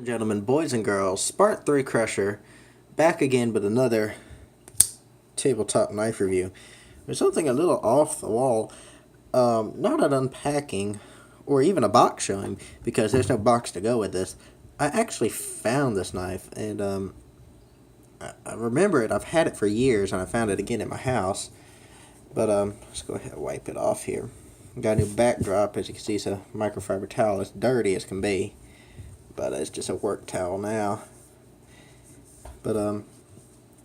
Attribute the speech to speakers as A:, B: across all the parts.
A: Gentlemen, boys and girls, Spark 3 Crusher, back again with another tabletop knife review. There's something a little off the wall, not an unpacking or even a box showing, because there's no box to go with this. I actually found this knife, and I remember it. I've had it for years, and I found it again at my house. But let's go ahead and wipe it off here. Got a new backdrop. As you can see, it's a microfiber towel. It's dirty as can be, but it's just a work towel now. But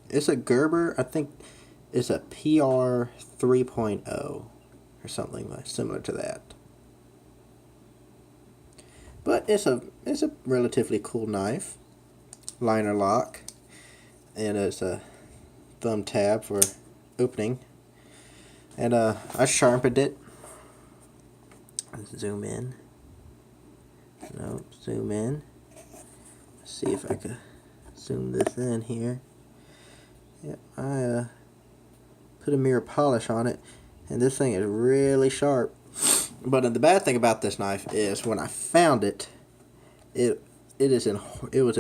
A: it's a Gerber. I think it's a PR 3.0 or something similar to that. But it's a relatively cool knife. Liner lock, and it's a thumb tab for opening. And I sharpened it. Zoom in. No, zoom in. Let's see if I can zoom this in here. Yep, I put a mirror polish on it, and this thing is really sharp. But the bad thing about this knife is when I found it, it was in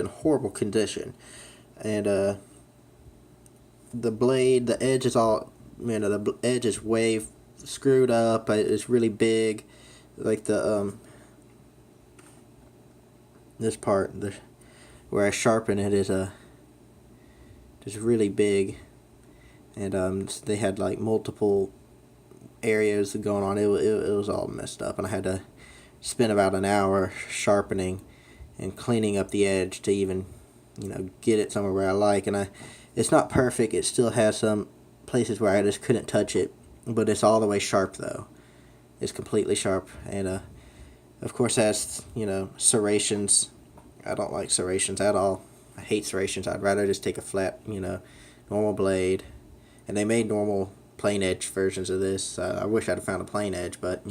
A: horrible condition, and the blade, the edge is all, the edge is way screwed up. It's really big, like the this part, where I sharpen it is just really big, and they had like multiple areas going on. It was all messed up, and I had to spend about an hour sharpening and cleaning up the edge to even get it somewhere where I like. And it's not perfect. It still has some places where I just couldn't touch it, but it's all the way sharp though. It's completely sharp, and of course has serrations. I don't like serrations at all. I hate serrations. I'd rather just take a flat normal blade. And they made normal plain edge versions of this. I wish I'd have found a plain edge, but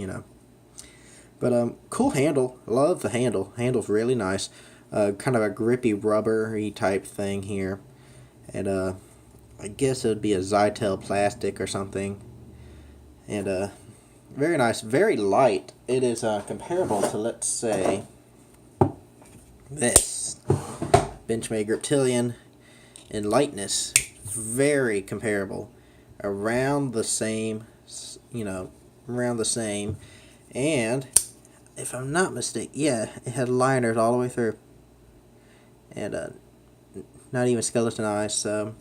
A: But cool handle. Love the handle. Handle's really nice. Kind of a grippy rubbery type thing here, and I guess it would be a Zytel plastic or something. And very nice, very light. It is comparable to, let's say, this Benchmade Griptilian in lightness. Very comparable, around the same, around the same. And if I'm not mistaken, yeah, it had liners all the way through, and not even skeletonized. So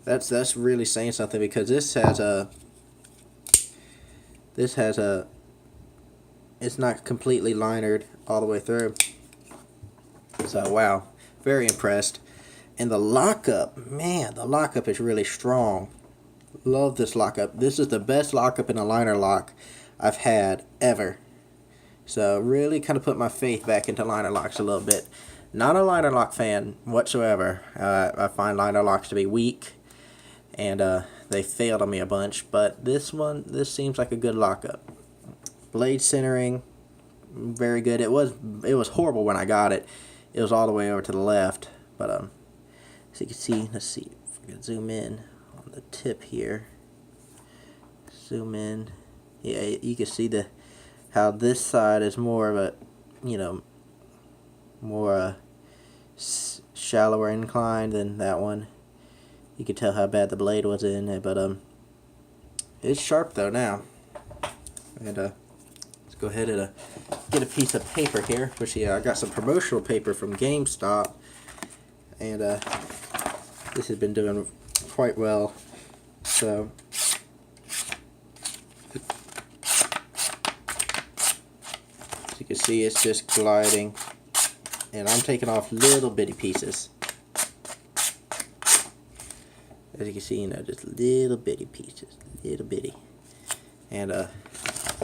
A: that's really saying something, because this has a it's not completely linered all the way through. So wow, very impressed. And the lockup, man, the lockup is really strong. Love this lockup. This is the best lockup in a liner lock I've had ever. So really kind of put my faith back into liner locks a little bit. Not a liner lock fan whatsoever. I find liner locks to be weak, and they failed on me a bunch. But this seems like a good lockup. Blade centering, very good. It was horrible when I got it. It was all the way over to the left. But as you can see, let's see if we can zoom in on the tip here. Zoom in. Yeah, you can see how this side is more of a, more shallower incline than that one. You can tell how bad the blade was in it, but it's sharp though now. And let's go ahead and get a piece of paper here, which I got some promotional paper from GameStop, and this has been doing quite well. So you can see it's just gliding, and I'm taking off little bitty pieces. As you can see, just little bitty pieces, little bitty. And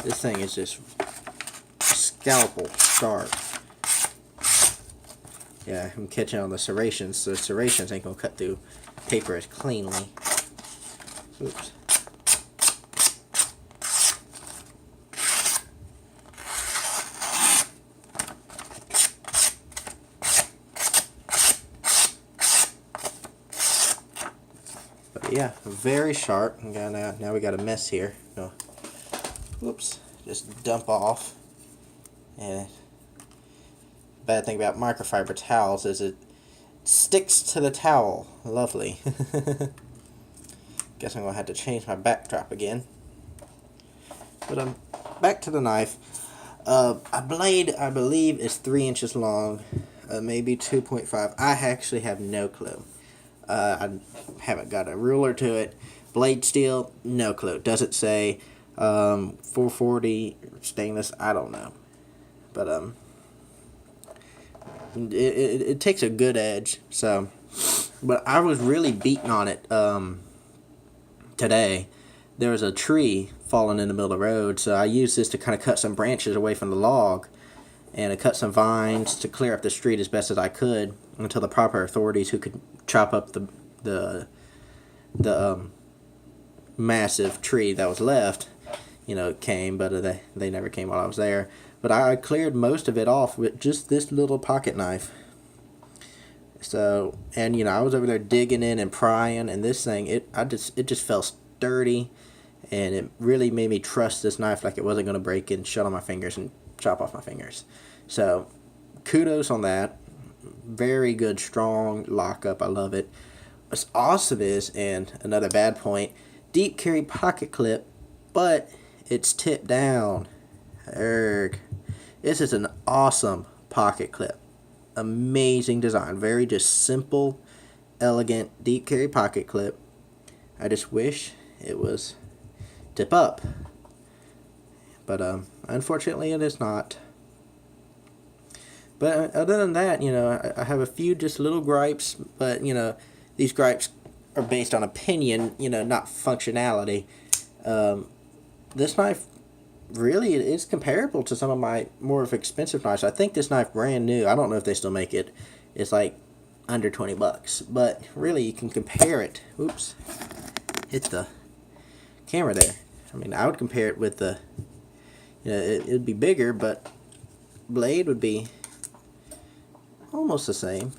A: this thing is just scalpel sharp. Yeah, I'm catching on the serrations. So the serrations ain't gonna cut through paper as cleanly. Oops. Yeah, very sharp. Now we got a mess here. Whoops, just dump off, and bad thing about microfiber towels is it sticks to the towel. Lovely. Guess I'm going to have to change my backdrop again. But back to the knife. A blade, I believe, is 3 inches long, maybe 2.5. I actually have no clue. I haven't got a ruler to it. Blade steel, no clue. Does it say 440 stainless? I don't know. But it takes a good edge. So, but I was really beating on it today. There was a tree falling in the middle of the road, so I used this to kind of cut some branches away from the log, and I cut some vines to clear up the street as best as I could until the proper authorities who could chop up the massive tree that was left, came, but they never came while I was there. But I cleared most of it off with just this little pocket knife. So, and I was over there digging in and prying, and this thing, it just felt sturdy, and it really made me trust this knife like it wasn't going to break and shut on my fingers and chop off my fingers. So, kudos on that. Very good, strong lockup. I love it. What's awesome is, and another bad point, deep carry pocket clip, but it's tipped down. Erg. This is an awesome pocket clip. Amazing design. Very just simple, elegant, deep carry pocket clip. I just wish it was tip up. But unfortunately it is not. But other than that, I have a few just little gripes, but these gripes are based on opinion, not functionality. This knife really is comparable to some of my more expensive knives. I think this knife, brand new, I don't know if they still make it, it's like under $20. But really, you can compare it. Oops, hit the camera there. I mean, I would compare it with the, it'd be bigger, but blade would be almost the same.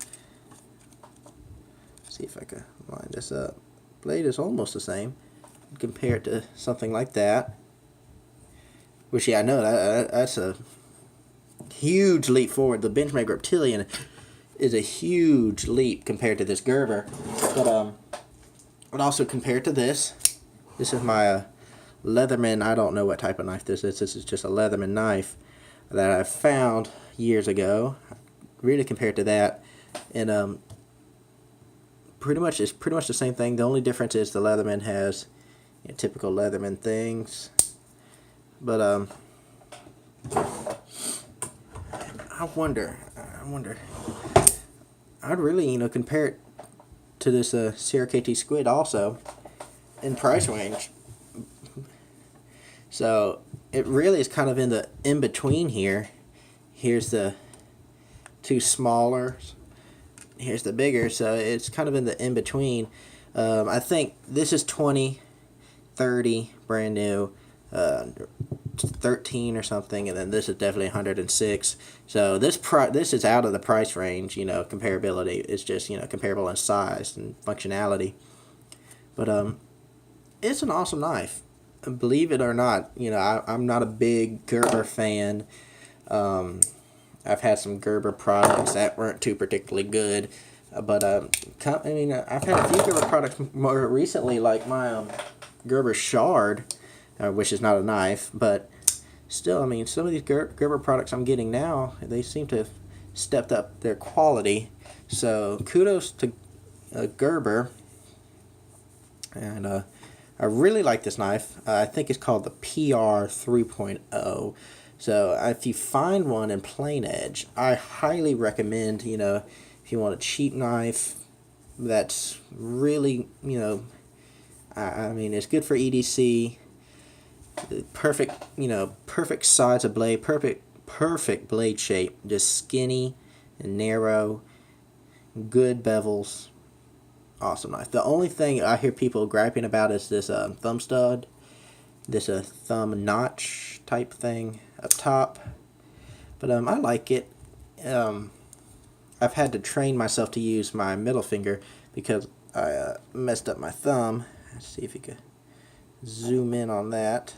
A: See if I can line this up. Blade is almost the same. Compare it to something like that. Which, yeah, I know that's a huge leap forward. The Benchmade Reptilian is a huge leap compared to this Gerber. But also compared to this. This is my Leatherman. I don't know what type of knife this is. This is just a Leatherman knife that I found years ago. Really compared to that, and pretty much the same thing. The only difference is the Leatherman has typical Leatherman things. But I wonder. I'd really compare it to this Sierra KT Squid also in price range. So it really is kind of in the in between here. Here's the two smaller. Here's the bigger. So it's kind of in the in between. I think this is 20, 30 brand new. 13 or something, and then this is definitely 106. So this is out of the price range. Comparability is just comparable in size and functionality. But it's an awesome knife. Believe it or not, I'm not a big Gerber fan. I've had some Gerber products that weren't too particularly good. But I've had a few Gerber products more recently, like my Gerber Shard, which is not a knife, but still, some of these Gerber products I'm getting now, they seem to have stepped up their quality. So kudos to Gerber, and I really like this knife. I think it's called the PR 3.0. So if you find one in plain edge, I highly recommend, if you want a cheap knife that's really, it's good for EDC. Perfect size of blade, perfect blade shape, just skinny and narrow, good bevels, awesome knife. The only thing I hear people griping about is this thumb stud, this thumb notch type thing up top, but I like it. I've had to train myself to use my middle finger because I messed up my thumb. Let's see if you could zoom in on that.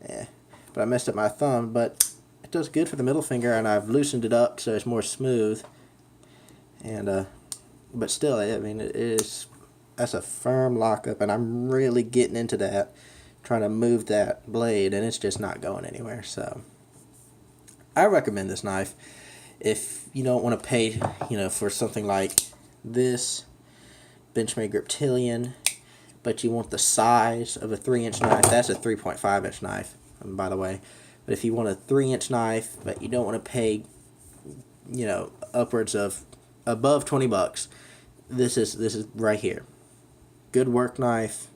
A: Yeah, but I messed up my thumb, but it does good for the middle finger, and I've loosened it up so it's more smooth. And but still, I mean, that's a firm lockup, and I'm really getting into that, trying to move that blade, and it's just not going anywhere. So I recommend this knife if you don't want to pay, for something like this Benchmade Griptilian, but you want the size of a 3-inch knife. That's a 3.5-inch knife, by the way. But if you want a 3-inch knife, but you don't want to pay, upwards of above $20, this is right here. Good work knife,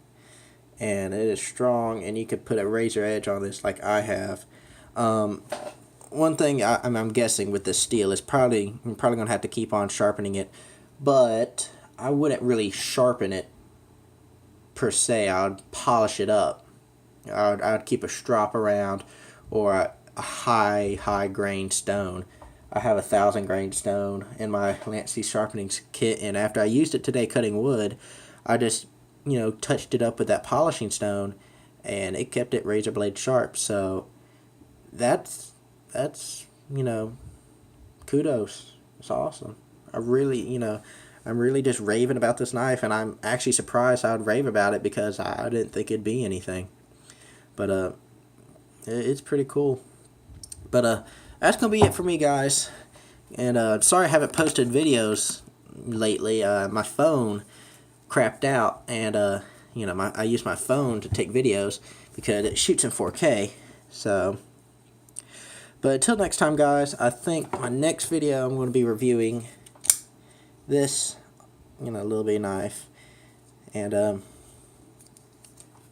A: and it is strong, and you could put a razor edge on this like I have. One thing I'm guessing with this steel is I'm probably gonna have to keep on sharpening it, but I wouldn't really sharpen it per se. I would polish it up. I'd keep a strop around, or a high grain stone. I have 1,000 grain stone in my Lancey sharpening kit, and after I used it today cutting wood, I just touched it up with that polishing stone, and it kept it razor blade sharp. So that's kudos. It's awesome. I'm really just raving about this knife, and I'm actually surprised I would rave about it because I didn't think it'd be anything. But it's pretty cool. But that's gonna be it for me, guys. And sorry I haven't posted videos lately. My phone crapped out, and I use my phone to take videos because it shoots in 4K. So, but until next time, guys, I think my next video I'm going to be reviewing this, little bitty knife. And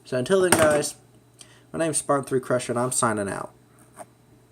A: so until then, guys, my name's Spartan3Crusher, and I'm signing out.